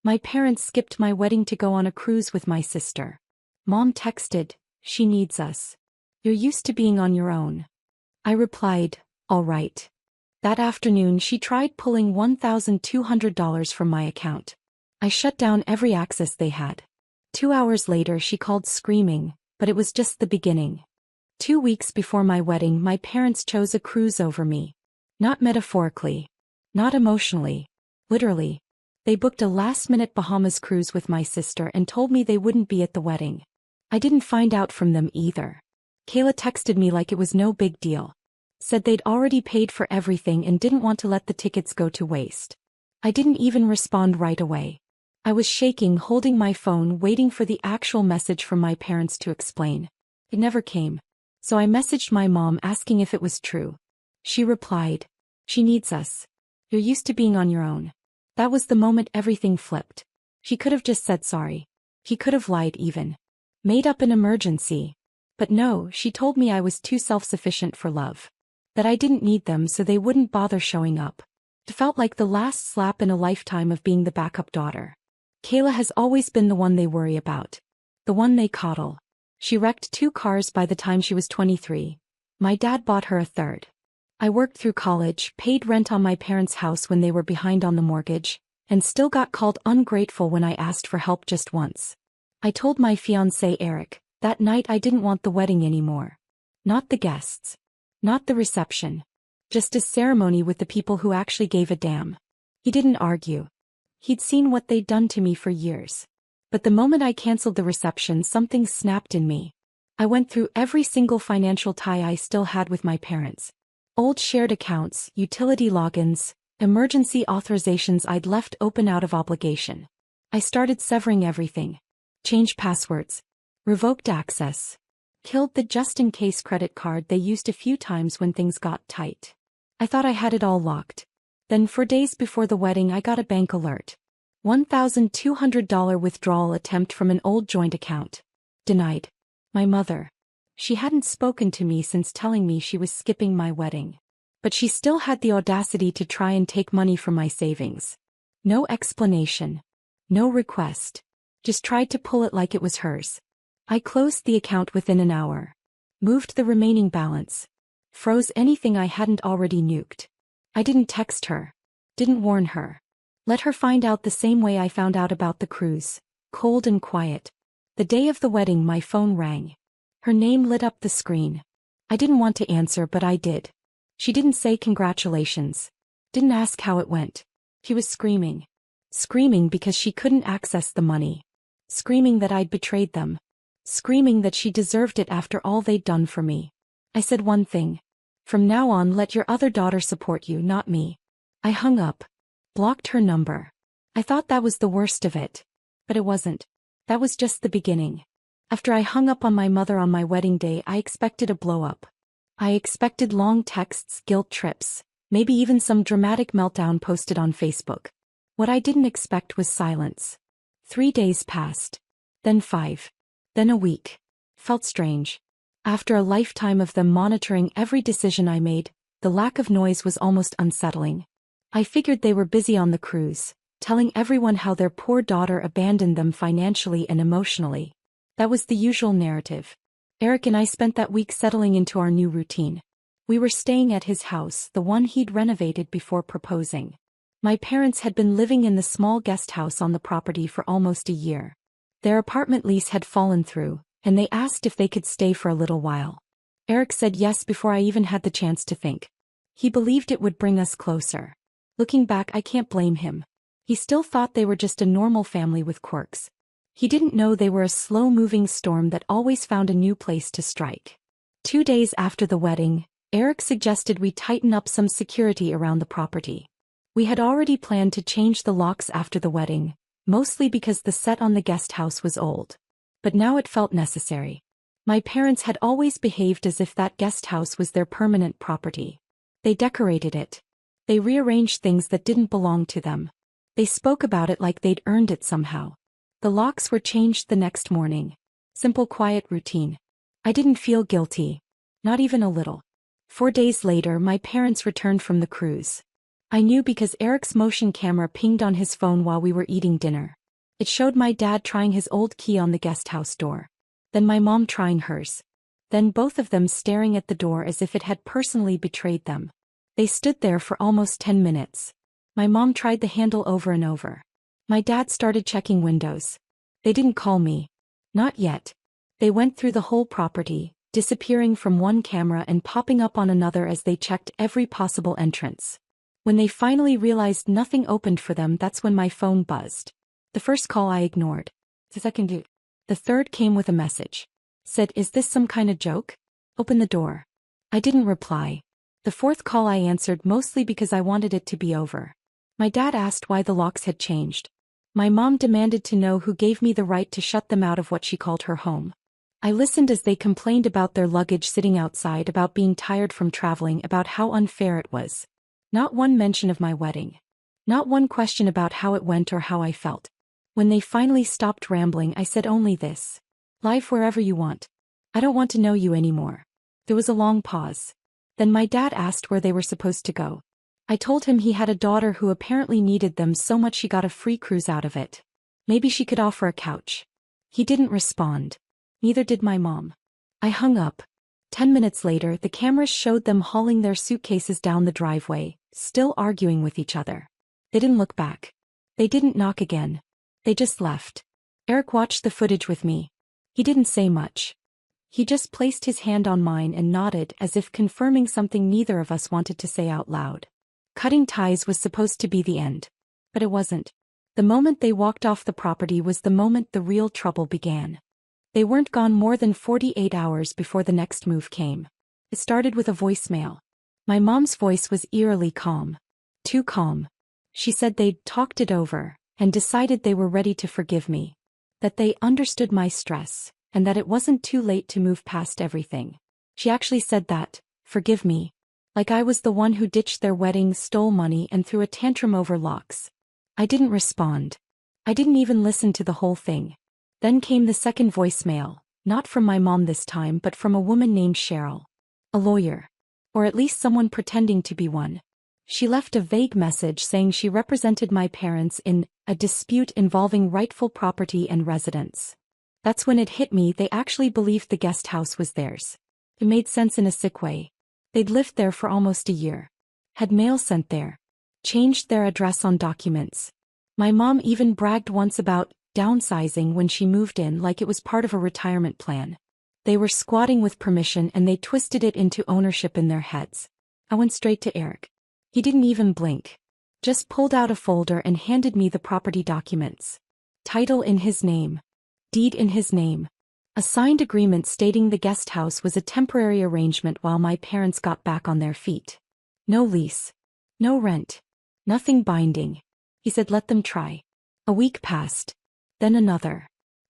My parents skipped my wedding to go on a cruise with my sister. Mom texted, "She needs us. You're used to being on your own." I replied, "All right." That afternoon she tried pulling $1,200 from my account. I shut down every access they had. 2 hours later she called screaming, but it was just the beginning. 2 weeks before my wedding my parents chose a cruise over me. Not metaphorically. Not emotionally. Literally. They booked a last-minute Bahamas cruise with my sister and told me they wouldn't be at the wedding. I didn't find out from them either. Kayla texted me like it was no big deal. Said they'd already paid for everything and didn't want to let the tickets go to waste. I didn't even respond right away. I was shaking, holding my phone, waiting for the actual message from my parents to explain. It never came. So I messaged my mom asking if it was true. She replied, "She needs us. You're used to being on your own." That was the moment everything flipped. She could have just said sorry. He could have lied even. Made up an emergency. But no, she told me I was too self-sufficient for love. That I didn't need them so they wouldn't bother showing up. It felt like the last slap in a lifetime of being the backup daughter. Kayla has always been the one they worry about. The one they coddle. She wrecked 2 cars by the time she was 23. My dad bought her a third. I worked through college, paid rent on my parents' house when they were behind on the mortgage, and still got called ungrateful when I asked for help just once. I told my fiancé Eric, that night I didn't want the wedding anymore. Not the guests. Not the reception. Just a ceremony with the people who actually gave a damn. He didn't argue. He'd seen what they'd done to me for years. But the moment I canceled the reception, something snapped in me. I went through every single financial tie I still had with my parents. Old shared accounts, utility logins, emergency authorizations I'd left open out of obligation. I started severing everything. Changed passwords. Revoked access. Killed the just-in-case credit card they used a few times when things got tight. I thought I had it all locked. Then 4 days before the wedding I got a bank alert. $1,200 withdrawal attempt from an old joint account. Denied. My mother. She hadn't spoken to me since telling me she was skipping my wedding. But she still had the audacity to try and take money from my savings. No explanation. No request. Just tried to pull it like it was hers. I closed the account within an hour. Moved the remaining balance. Froze anything I hadn't already nuked. I didn't text her. Didn't warn her. Let her find out the same way I found out about the cruise. Cold and quiet. The day of the wedding my phone rang. Her name lit up the screen. I didn't want to answer but I did. She didn't say congratulations. Didn't ask how it went. She was screaming. Screaming because she couldn't access the money. Screaming that I'd betrayed them. Screaming that she deserved it after all they'd done for me. I said one thing. From now on let your other daughter support you, not me. I hung up. Blocked her number. I thought that was the worst of it. But it wasn't. That was just the beginning. After I hung up on my mother on my wedding day I expected a blow-up. I expected long texts, guilt trips, maybe even some dramatic meltdown posted on Facebook. What I didn't expect was silence. 3 days passed. Then 5. Then a week. Felt strange. After a lifetime of them monitoring every decision I made, the lack of noise was almost unsettling. I figured they were busy on the cruise, telling everyone how their poor daughter abandoned them financially and emotionally. That was the usual narrative. Eric and I spent that week settling into our new routine. We were staying at his house, the one he'd renovated before proposing. My parents had been living in the small guest house on the property for almost a year. Their apartment lease had fallen through, and they asked if they could stay for a little while. Eric said yes before I even had the chance to think. He believed it would bring us closer. Looking back, I can't blame him. He still thought they were just a normal family with quirks. He didn't know they were a slow-moving storm that always found a new place to strike. 2 days after the wedding, Eric suggested we tighten up some security around the property. We had already planned to change the locks after the wedding, mostly because the set on the guest house was old. But now it felt necessary. My parents had always behaved as if that guest house was their permanent property. They decorated it. They rearranged things that didn't belong to them. They spoke about it like they'd earned it somehow. The locks were changed the next morning. Simple, quiet routine. I didn't feel guilty. Not even a little. 4 days later, my parents returned from the cruise. I knew because Eric's motion camera pinged on his phone while we were eating dinner. It showed my dad trying his old key on the guest house door. Then my mom trying hers. Then both of them staring at the door as if it had personally betrayed them. They stood there for almost 10 minutes. My mom tried the handle over and over. My dad started checking windows. They didn't call me. Not yet. They went through the whole property, disappearing from one camera and popping up on another as they checked every possible entrance. When they finally realized nothing opened for them, that's when my phone buzzed. The first call I ignored. The third came with a message. Said, "Is this some kind of joke? Open the door." I didn't reply. The fourth call I answered mostly because I wanted it to be over. My dad asked why the locks had changed. My mom demanded to know who gave me the right to shut them out of what she called her home. I listened as they complained about their luggage sitting outside, about being tired from traveling, about how unfair it was. Not one mention of my wedding. Not one question about how it went or how I felt. When they finally stopped rambling, I said only this. "Live wherever you want. I don't want to know you anymore." There was a long pause. Then my dad asked where they were supposed to go. I told him he had a daughter who apparently needed them so much she got a free cruise out of it. Maybe she could offer a couch. He didn't respond. Neither did my mom. I hung up. 10 minutes later, the cameras showed them hauling their suitcases down the driveway, still arguing with each other. They didn't look back. They didn't knock again. They just left. Eric watched the footage with me. He didn't say much. He just placed his hand on mine and nodded as if confirming something neither of us wanted to say out loud. Cutting ties was supposed to be the end. But it wasn't. The moment they walked off the property was the moment the real trouble began. They weren't gone more than 48 hours before the next move came. It started with a voicemail. My mom's voice was eerily calm. Too calm. She said they'd talked it over and decided they were ready to forgive me. That they understood my stress, and that it wasn't too late to move past everything. She actually said that, "Forgive me." Like I was the one who ditched their wedding, stole money, and threw a tantrum over locks. I didn't respond. I didn't even listen to the whole thing. Then came the second voicemail, not from my mom this time but from a woman named Cheryl. A lawyer. Or at least someone pretending to be one. She left a vague message saying she represented my parents in a dispute involving rightful property and residence. That's when it hit me, they actually believed the guest house was theirs. It made sense in a sick way. They'd lived there for almost a year. Had mail sent there. Changed their address on documents. My mom even bragged once about downsizing when she moved in, like it was part of a retirement plan. They were squatting with permission and they twisted it into ownership in their heads. I went straight to Eric. He didn't even blink. Just pulled out a folder and handed me the property documents. Title in his name. Deed in his name. A signed agreement stating the guest house was a temporary arrangement while my parents got back on their feet. No lease. No rent. Nothing binding. He said let them try. A week passed. Then another.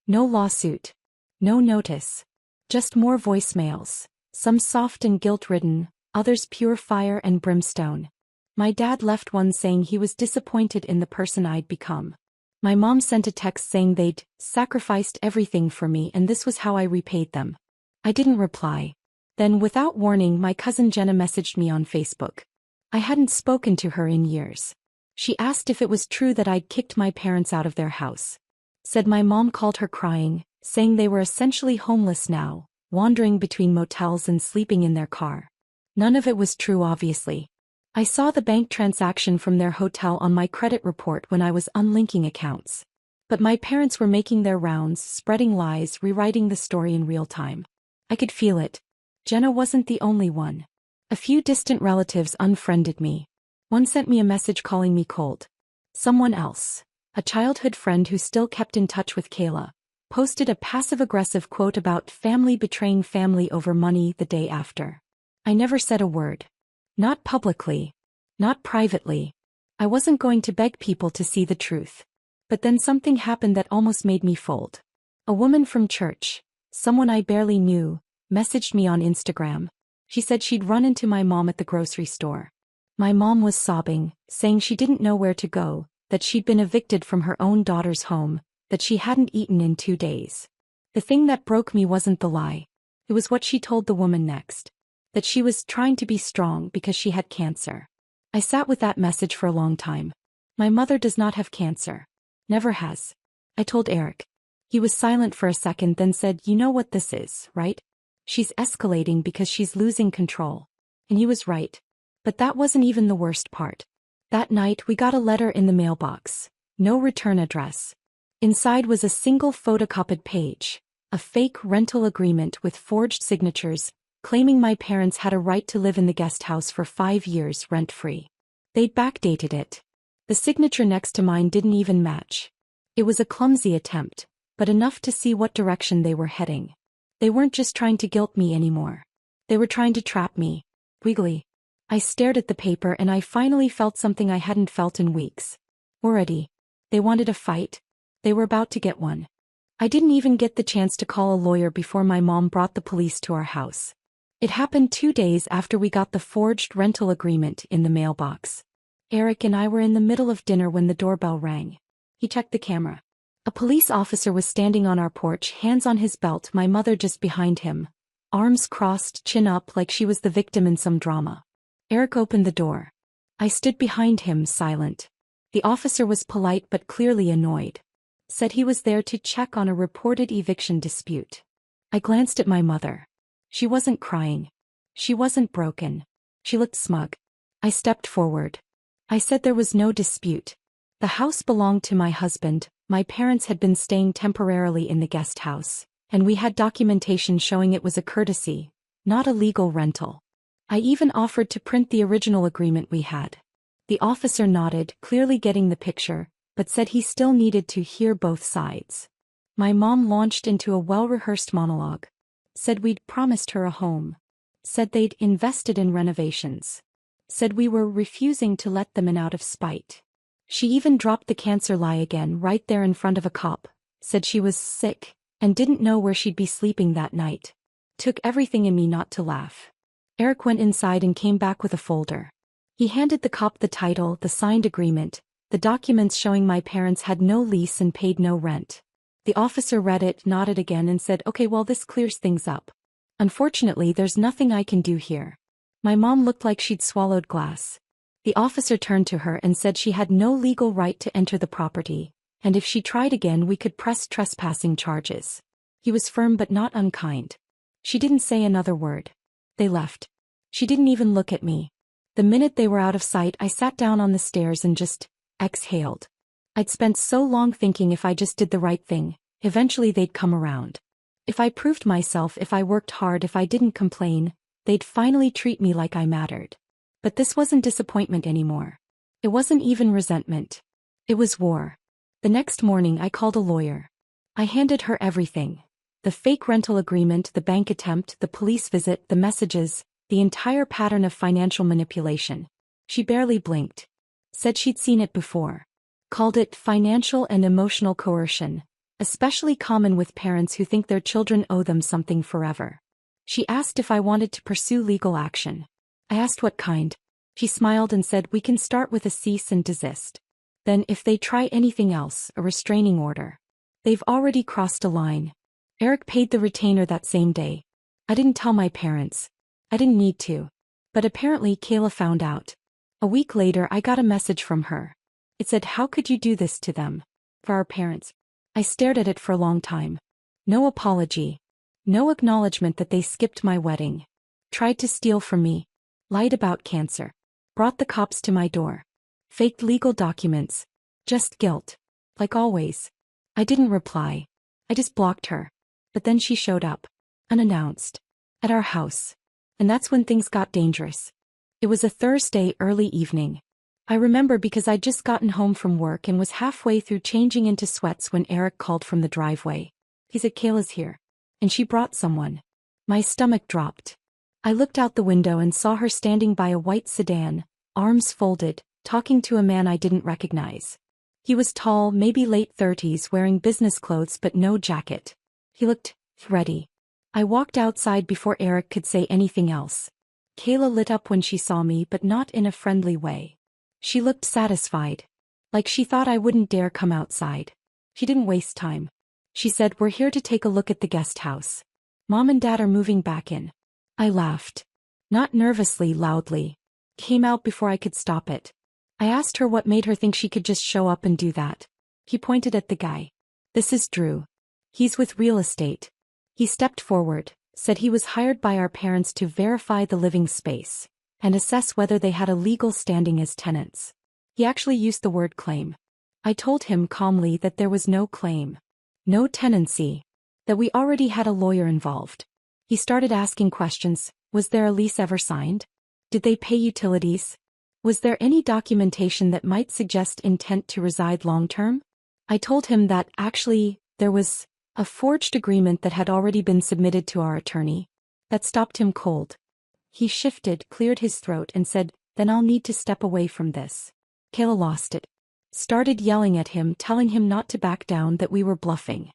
No lawsuit. No notice. Just more voicemails. Some soft and guilt-ridden, others pure fire and brimstone. My dad left one saying he was disappointed in the person I'd become. My mom sent a text saying they'd sacrificed everything for me and this was how I repaid them. I didn't reply. Then, without warning, my cousin Jenna messaged me on Facebook. I hadn't spoken to her in years. She asked if it was true that I'd kicked my parents out of their house. Said my mom called her crying, saying they were essentially homeless now, wandering between motels and sleeping in their car. None of it was true, obviously. I saw the bank transaction from their hotel on my credit report when I was unlinking accounts. But my parents were making their rounds, spreading lies, rewriting the story in real time. I could feel it. Jenna wasn't the only one. A few distant relatives unfriended me. One sent me a message calling me cold. Someone else, a childhood friend who still kept in touch with Kayla, posted a passive-aggressive quote about family betraying family over money the day after. I never said a word. Not publicly. Not privately. I wasn't going to beg people to see the truth. But then something happened that almost made me fold. A woman from church, someone I barely knew, messaged me on Instagram. She said she'd run into my mom at the grocery store. My mom was sobbing, saying she didn't know where to go, that she'd been evicted from her own daughter's home, that she hadn't eaten in 2 days. The thing that broke me wasn't the lie. It was what she told the woman next. That she was trying to be strong because she had cancer. I sat with that message for a long time. My mother does not have cancer. Never has. I told Eric. He was silent for a second, then said, "You know what this is, right? She's escalating because she's losing control." And he was right. But that wasn't even the worst part. That night we got a letter in the mailbox. No return address. Inside was a single photocopied page. A fake rental agreement with forged signatures, claiming my parents had a right to live in the guest house for 5 years rent-free. They'd backdated it. The signature next to mine didn't even match. It was a clumsy attempt, but enough to see what direction they were heading. They weren't just trying to guilt me anymore. They were trying to trap me. Wiggly. I stared at the paper and I finally felt something I hadn't felt in weeks. Already. They wanted a fight. They were about to get one. I didn't even get the chance to call a lawyer before my mom brought the police to our house. It happened 2 days after we got the forged rental agreement in the mailbox. Eric and I were in the middle of dinner when the doorbell rang. He checked the camera. A police officer was standing on our porch, hands on his belt, my mother just behind him, arms crossed, chin up like she was the victim in some drama. Eric opened the door. I stood behind him, silent. The officer was polite but clearly annoyed. Said he was there to check on a reported eviction dispute. I glanced at my mother. She wasn't crying. She wasn't broken. She looked smug. I stepped forward. I said there was no dispute. The house belonged to my husband, my parents had been staying temporarily in the guest house, and we had documentation showing it was a courtesy, not a legal rental. I even offered to print the original agreement we had. The officer nodded, clearly getting the picture, but said he still needed to hear both sides. My mom launched into a well-rehearsed monologue. Said we'd promised her a home. Said they'd invested in renovations. Said we were refusing to let them in out of spite. She even dropped the cancer lie again right there in front of a cop. Said she was sick and didn't know where she'd be sleeping that night. Took everything in me not to laugh. Eric went inside and came back with a folder. He handed the cop the title, the signed agreement, the documents showing my parents had no lease and paid no rent. The officer read it, nodded again and said, "Okay, well, this clears things up. Unfortunately, there's nothing I can do here." My mom looked like she'd swallowed glass. The officer turned to her and said she had no legal right to enter the property, and if she tried again we could press trespassing charges. He was firm but not unkind. She didn't say another word. They left. She didn't even look at me. The minute they were out of sight, I sat down on the stairs and just exhaled. I'd spent so long thinking if I just did the right thing, eventually they'd come around. If I proved myself, if I worked hard, if I didn't complain, they'd finally treat me like I mattered. But this wasn't disappointment anymore. It wasn't even resentment. It was war. The next morning I called a lawyer. I handed her everything. The fake rental agreement, the bank attempt, the police visit, the messages, the entire pattern of financial manipulation. She barely blinked. Said she'd seen it before. Called it financial and emotional coercion, especially common with parents who think their children owe them something forever. She asked if I wanted to pursue legal action. I asked what kind. She smiled and said we can start with a cease and desist. Then if they try anything else, a restraining order. They've already crossed a line. Eric paid the retainer that same day. I didn't tell my parents. I didn't need to. But apparently Kayla found out. A week later I got a message from her. It said, "How could you do this to them? For our parents." I stared at it for a long time. No apology. No acknowledgement that they skipped my wedding. Tried to steal from me. Lied about cancer. Brought the cops to my door. Faked legal documents. Just guilt. Like always. I didn't reply. I just blocked her. But then she showed up. Unannounced. At our house. And that's when things got dangerous. It was a Thursday early evening. I remember because I'd just gotten home from work and was halfway through changing into sweats when Eric called from the driveway. He said, "Kayla's here." And she brought someone. My stomach dropped. I looked out the window and saw her standing by a white sedan, arms folded, talking to a man I didn't recognize. He was tall, maybe late 30s, wearing business clothes but no jacket. He looked ready. I walked outside before Eric could say anything else. Kayla lit up when she saw me, but not in a friendly way. She looked satisfied. Like she thought I wouldn't dare come outside. She didn't waste time. She said, "We're here to take a look at the guest house. Mom and Dad are moving back in." I laughed. Not nervously, loudly. came out before I could stop it. I asked her what made her think she could just show up and do that. He pointed at the guy. This is Drew. He's with real estate. He stepped forward, said he was hired by our parents to verify the living space and assess whether they had a legal standing as tenants. He actually used the word claim. I told him calmly that there was no claim, no tenancy, that we already had a lawyer involved. He started asking questions. Was there a lease ever signed? Did they pay utilities? Was there any documentation that might suggest intent to reside long-term? I told him that, actually, there was a forged agreement that had already been submitted to our attorney. That stopped him cold. He shifted, cleared his throat and said, then I'll need to step away from this. Kayla lost it. Started yelling at him, telling him not to back down, that we were bluffing.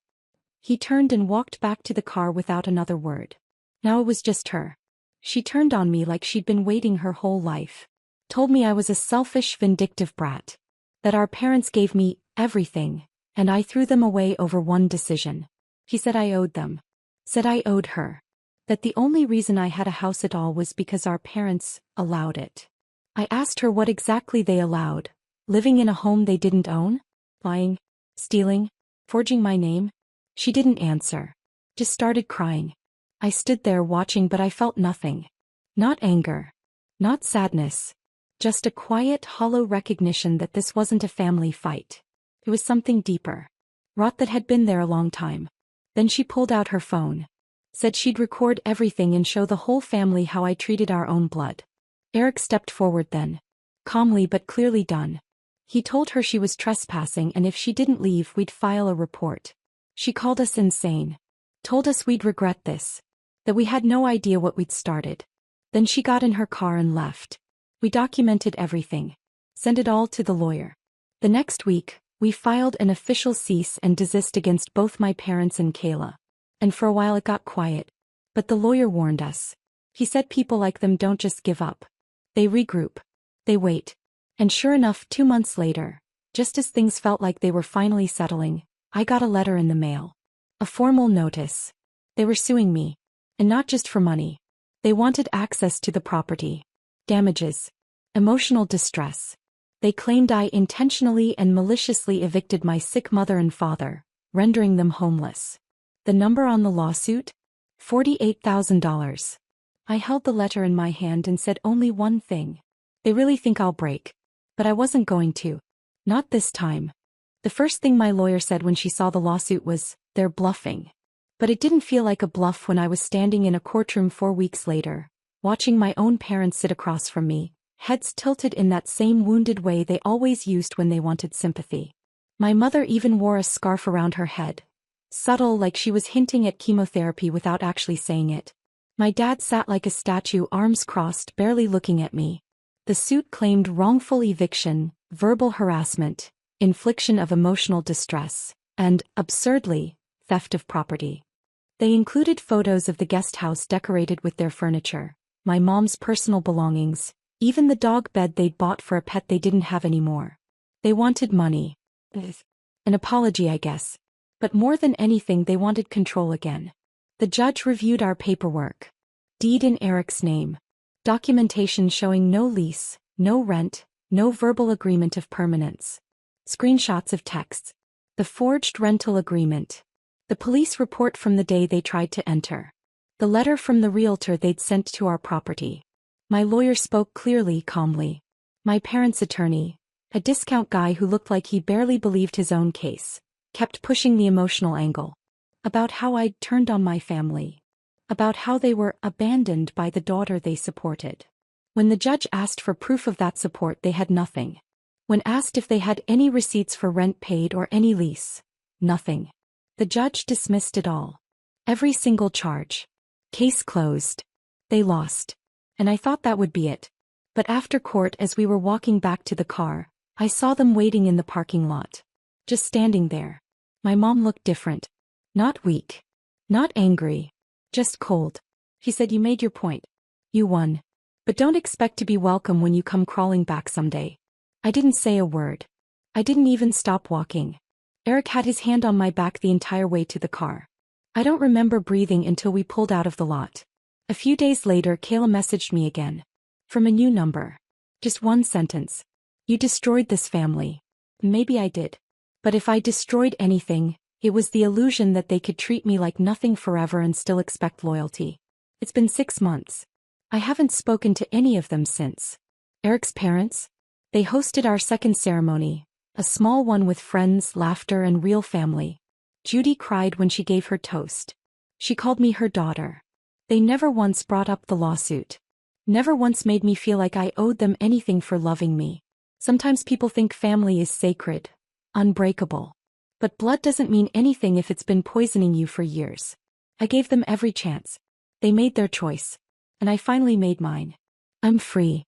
He turned and walked back to the car without another word. Now it was just her. She turned on me like she'd been waiting her whole life. Told me I was a selfish, vindictive brat. That our parents gave me everything, and I threw them away over one decision. He said I owed them. Said I owed her. That the only reason I had a house at all was because our parents allowed it. I asked her what exactly they allowed. Living in a home they didn't own? Lying? Stealing? Forging my name? She didn't answer. Just started crying. I stood there watching, but I felt nothing. Not anger. Not sadness. Just a quiet, hollow recognition that this wasn't a family fight. It was something deeper. Rot that had been there a long time. Then she pulled out her phone. Said she'd record everything and show the whole family how I treated our own blood. Eric stepped forward then. Calmly but clearly done. He told her she was trespassing and if she didn't leave we'd file a report. She called us insane. Told us we'd regret this. That we had no idea what we'd started. Then she got in her car and left. We documented everything. Sent it all to the lawyer. The next week, we filed an official cease and desist against both my parents and Kayla. And for a while it got quiet. But the lawyer warned us. He said people like them don't just give up. They regroup. They wait. And sure enough, 2 months later, just as things felt like they were finally settling, I got a letter in the mail. A formal notice. They were suing me. And not just for money. They wanted access to the property. Damages. Emotional distress. They claimed I intentionally and maliciously evicted my sick mother and father, rendering them homeless. The number on the lawsuit? $48,000. I held the letter in my hand and said only one thing. They really think I'll break. But I wasn't going to. Not this time. The first thing my lawyer said when she saw the lawsuit was, they're bluffing. But it didn't feel like a bluff when I was standing in a courtroom 4 weeks later, watching my own parents sit across from me, heads tilted in that same wounded way they always used when they wanted sympathy. My mother even wore a scarf around her head. Subtle, like she was hinting at chemotherapy without actually saying it. My dad sat like a statue, arms crossed, barely looking at me. The suit claimed wrongful eviction, verbal harassment, infliction of emotional distress, and, absurdly, theft of property. They included photos of the guest house decorated with their furniture, my mom's personal belongings, even the dog bed they'd bought for a pet they didn't have anymore. They wanted money. An apology, I guess. But more than anything, they wanted control again. The judge reviewed our paperwork. Deed in Eric's name. Documentation showing no lease, no rent, no verbal agreement of permanence. Screenshots of texts. The forged rental agreement. The police report from the day they tried to enter. The letter from the realtor they'd sent to our property. My lawyer spoke clearly, calmly. My parents' attorney, a discount guy who looked like he barely believed his own case, kept pushing the emotional angle. About how I'd turned on my family. About how they were abandoned by the daughter they supported. When the judge asked for proof of that support, they had nothing. When asked if they had any receipts for rent paid or any lease, nothing. The judge dismissed it all. Every single charge. Case closed. They lost. And I thought that would be it. But after court, as we were walking back to the car, I saw them waiting in the parking lot. Just standing there. My mom looked different. Not weak. Not angry. Just cold. He said, you made your point. You won. But don't expect to be welcome when you come crawling back someday. I didn't say a word. I didn't even stop walking. Eric had his hand on my back the entire way to the car. I don't remember breathing until we pulled out of the lot. A few days later, Kayla messaged me again. From a new number. Just one sentence. You destroyed this family. Maybe I did. But if I destroyed anything, it was the illusion that they could treat me like nothing forever and still expect loyalty. It's been 6 months. I haven't spoken to any of them since. Eric's parents? They hosted our second ceremony, a small one with friends, laughter, and real family. Judy cried when she gave her toast. She called me her daughter. They never once brought up the lawsuit. Never once made me feel like I owed them anything for loving me. Sometimes people think family is sacred, unbreakable. But blood doesn't mean anything if it's been poisoning you for years. I gave them every chance. They made their choice. And I finally made mine. I'm free.